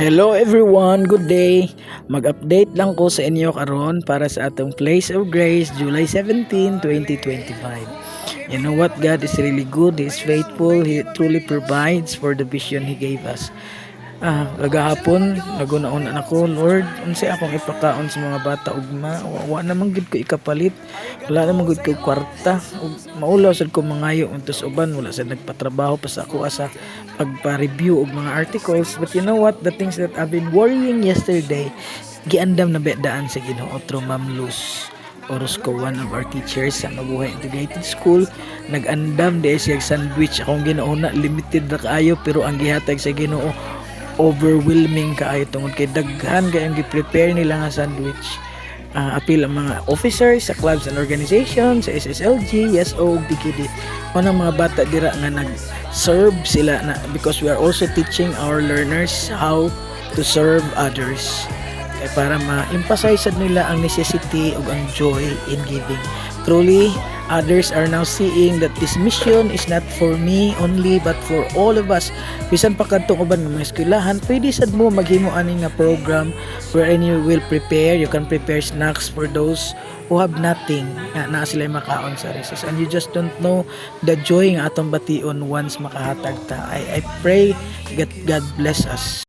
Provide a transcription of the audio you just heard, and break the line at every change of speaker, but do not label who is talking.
Hello everyone, good day. Mag-update lang ko sa inyo karon para sa atong Place of Grace, July 17, 2025. You know what? God is really good. He is faithful. He truly provides for the vision He gave us. Kagahapon nagunaon ako, Lord, unsay akong ipakaon sa mga bata ugma, wa naman gid ko ikapalit, wala naman gid ko kwarta, ug maulaw sad ko mangayo untos uban wala sad nagpatrabaho pa sa ako asa pagpa-review og mga articles. But you know what, the things that I've been worrying yesterday, giandam na bedaan sa Ginoo through Ma'am Luz Orozco, one of our teachers sa Mabuhay Integrated School. Nag-andam di siya sandwich akong ginauna, limited na kaayo pero ang gihatag sa Ginoo overwhelming kaayo tungod kay daghan kay ang gi-prepare nila nga sandwich. Apil ang mga officers sa clubs and organizations sa SSLG, SO, BKD. Mga bata dira nga nag-serve sila na, because we are also teaching our learners how to serve others. Para ma-emphasize nila ang necessity ug ang joy in giving. Truly, others are now seeing that this mission is not for me only but for all of us. Bisan pa kadtong uban ng mga eskwelahan, pwede sad mo maghimo ani nga program wherein you will prepare, you can prepare snacks for those who have nothing, na sila makaon sa recess, and you just don't know the joy nga atong bation once makahatag ta. I pray God bless us.